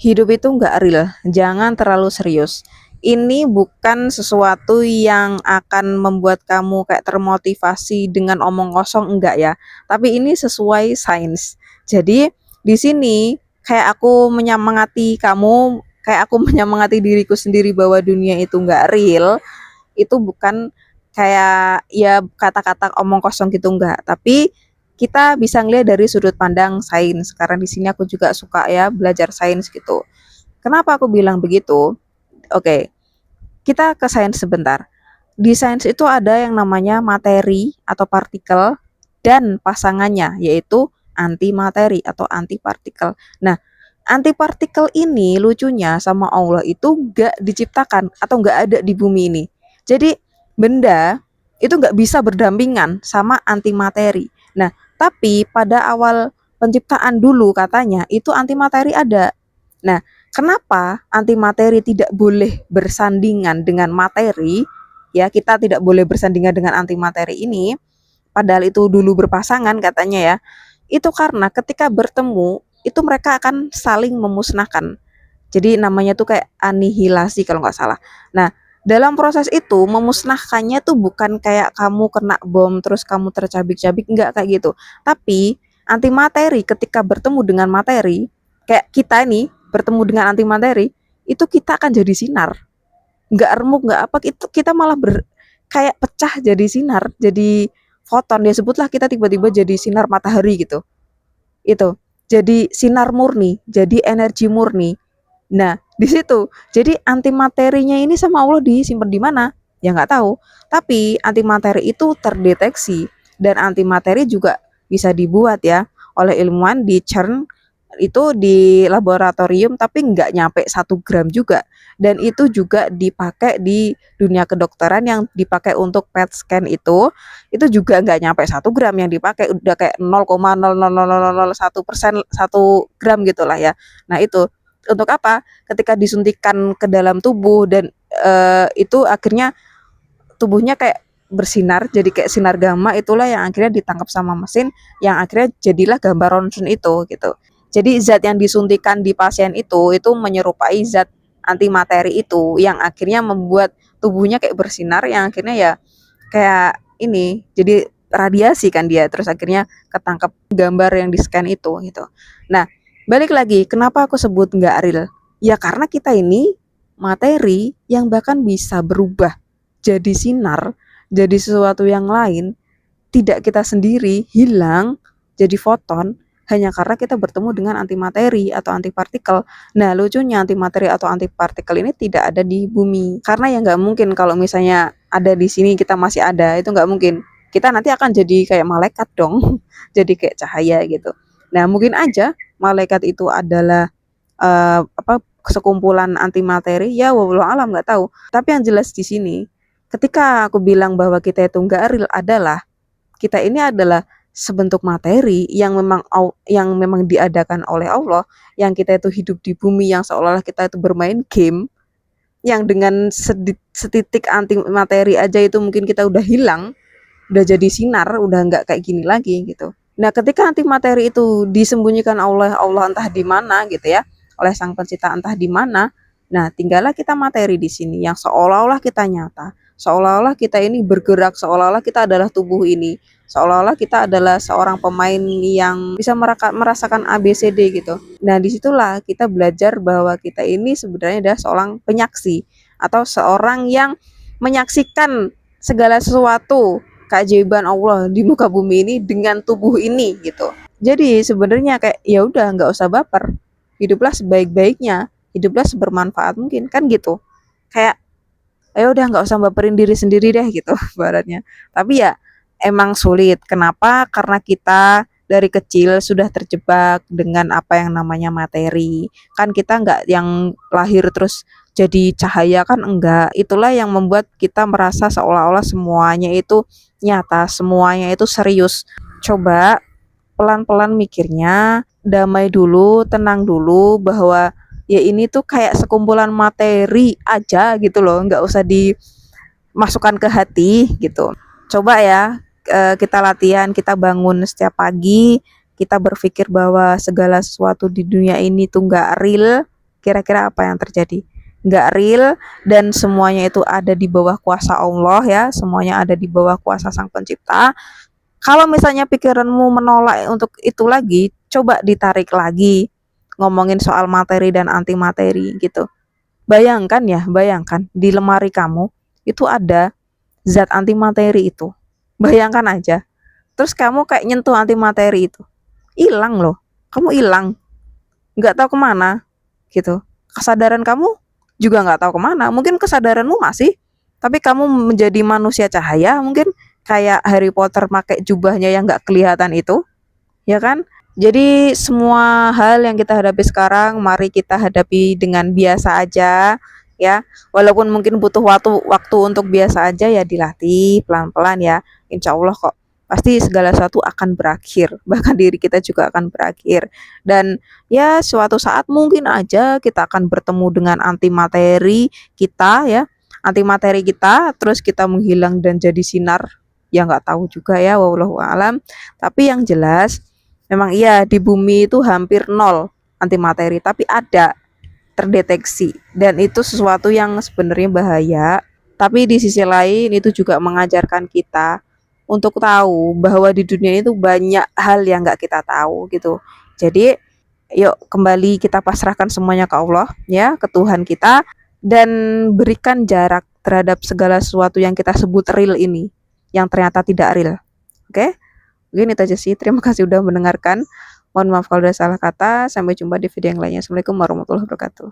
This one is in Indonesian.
Hidup itu nggak real, jangan terlalu serius. Ini bukan sesuatu yang akan membuat kamu kayak termotivasi dengan omong kosong, enggak ya. Tapi ini sesuai sains. Jadi di sini kayak aku menyemangati kamu, kayak aku menyemangati diriku sendiri bahwa dunia itu nggak real. Itu bukan kayak ya kata-kata omong kosong gitu, enggak. Tapi kita bisa ngelihat dari sudut pandang sains. Karena di sini aku juga suka ya belajar sains gitu. Kenapa aku bilang begitu? Oke, kita ke sains sebentar. Di sains itu ada yang namanya materi atau partikel dan pasangannya, yaitu antimateri atau antipartikel. Nah, antipartikel ini lucunya sama Allah itu gak diciptakan atau gak ada di bumi ini. Jadi benda itu gak bisa berdampingan sama antimateri. Nah, tapi pada awal penciptaan dulu katanya itu antimateri ada. Nah, kenapa antimateri tidak boleh bersandingan dengan materi? Ya, kita tidak boleh bersandingan dengan antimateri ini, padahal itu dulu berpasangan katanya ya. Itu karena ketika bertemu, itu mereka akan saling memusnahkan. Jadi namanya tuh kayak anihilasi kalau nggak salah. Nah, dalam proses itu memusnahkannya tuh bukan kayak kamu kena bom terus kamu tercabik-cabik, nggak kayak gitu. Tapi antimateri ketika bertemu dengan materi, kayak kita ini bertemu dengan antimateri, itu kita akan jadi sinar. Nggak remuk, nggak apa, itu kita malah kayak pecah jadi sinar, jadi foton. Ya sebutlah kita tiba-tiba jadi sinar matahari gitu. Itu. Jadi sinar murni, jadi energi murni. Nah, di situ. Jadi antimaterinya ini sama Allah disimpan di mana? Ya nggak tahu. Tapi antimateri itu terdeteksi dan antimateri juga bisa dibuat ya oleh ilmuwan di CERN itu di laboratorium, tapi nggak nyampe 1 gram juga. Dan itu juga dipakai di dunia kedokteran, yang dipakai untuk PET scan itu juga nggak nyampe 1 gram, yang dipakai udah kayak 0,00001% 1 gram gitulah ya. Nah itu untuk apa? Ketika disuntikan ke dalam tubuh dan itu akhirnya tubuhnya kayak bersinar, jadi kayak sinar gamma, itulah yang akhirnya ditangkap sama mesin, yang akhirnya jadilah gambar ronsen itu gitu. Jadi zat yang disuntikan di pasien itu menyerupai zat antimateri itu, yang akhirnya membuat tubuhnya kayak bersinar, yang akhirnya ya kayak ini jadi radiasi kan dia, terus akhirnya ketangkep gambar yang di scan itu gitu. Nah, balik lagi, kenapa aku sebut nggak real? Ya karena kita ini materi yang bahkan bisa berubah jadi sinar, jadi sesuatu yang lain, tidak kita sendiri, hilang jadi foton hanya karena kita bertemu dengan antimateri atau antipartikel. Nah, lucunya antimateri atau antipartikel ini tidak ada di bumi. Karena ya nggak mungkin kalau misalnya ada di sini kita masih ada, itu nggak mungkin. Kita nanti akan jadi kayak malaikat dong, jadi kayak cahaya gitu. Nah, mungkin aja malaikat itu adalah sekumpulan antimateri, ya wallahu alam, nggak tahu. Tapi yang jelas di sini, ketika aku bilang bahwa kita itu nggak real adalah kita ini adalah sebentuk materi yang memang diadakan oleh Allah, yang kita itu hidup di bumi, yang seolah-olah kita itu bermain game, yang dengan setitik anti materi aja itu mungkin kita udah hilang, udah jadi sinar, udah nggak kayak gini lagi gitu. Nah, ketika anti materi itu disembunyikan oleh Allah entah di mana gitu ya, oleh Sang Pencipta entah di mana, nah tinggallah kita materi di sini yang seolah-olah kita nyata, seolah-olah kita ini bergerak, seolah-olah kita adalah tubuh ini, seolah-olah kita adalah seorang pemain yang bisa merasakan ABCD gitu. Nah, disitulah kita belajar bahwa kita ini sebenarnya adalah seorang penyaksi atau seorang yang menyaksikan segala sesuatu keajaiban Allah di muka bumi ini dengan tubuh ini gitu. Jadi sebenarnya kayak ya udah nggak usah baper, hiduplah sebaik-baiknya, hiduplah sebermanfaat mungkin kan gitu. Kayak ya udah nggak usah baperin diri sendiri deh gitu baratnya. Tapi ya emang sulit. Kenapa? Karena kita dari kecil sudah terjebak dengan apa yang namanya materi. Kan kita nggak yang lahir terus jadi cahaya, kan enggak. Itulah yang membuat kita merasa seolah-olah semuanya itu nyata, semuanya itu serius. Coba pelan-pelan mikirnya, damai dulu, tenang dulu, bahwa ya ini tuh kayak sekumpulan materi aja gitu loh, nggak usah dimasukkan ke hati gitu. Coba ya, kita latihan, kita bangun setiap pagi, kita berpikir bahwa segala sesuatu di dunia ini tuh nggak real, kira-kira apa yang terjadi? Nggak real, dan semuanya itu ada di bawah kuasa Allah ya, semuanya ada di bawah kuasa Sang Pencipta. Kalau misalnya pikiranmu menolak untuk itu lagi, coba ditarik lagi, ngomongin soal materi dan anti materi gitu. Bayangkan ya, bayangkan di lemari kamu itu ada zat anti materi itu. Bayangkan aja. Terus kamu kayak nyentuh anti materi itu. Hilang loh. Kamu hilang. Nggak tahu kemana gitu. Kesadaran kamu juga nggak tahu kemana. Mungkin kesadaranmu masih, tapi kamu menjadi manusia cahaya mungkin, kayak Harry Potter pakai jubahnya yang nggak kelihatan itu, ya kan? Jadi semua hal yang kita hadapi sekarang, mari kita hadapi dengan biasa aja ya. Walaupun mungkin butuh waktu untuk biasa aja ya, dilatih pelan-pelan ya. Insya Allah kok pasti segala sesuatu akan berakhir. Bahkan diri kita juga akan berakhir. Dan ya suatu saat mungkin aja kita akan bertemu dengan anti materi kita ya. Anti materi kita terus kita menghilang dan jadi sinar. Ya nggak tahu juga ya, wallahu alam. Tapi yang jelas memang iya, di bumi itu hampir nol antimateri, tapi ada, terdeteksi, dan itu sesuatu yang sebenarnya bahaya. Tapi di sisi lain itu juga mengajarkan kita untuk tahu bahwa di dunia itu banyak hal yang nggak kita tahu gitu. Jadi yuk kembali kita pasrahkan semuanya ke Allah ya, ke Tuhan kita, dan berikan jarak terhadap segala sesuatu yang kita sebut real ini, yang ternyata tidak real. Oke? Mungkin itu aja sih. Terima kasih udah mendengarkan. Mohon maaf kalau ada salah kata. Sampai jumpa di video yang lainnya. Assalamualaikum warahmatullahi wabarakatuh.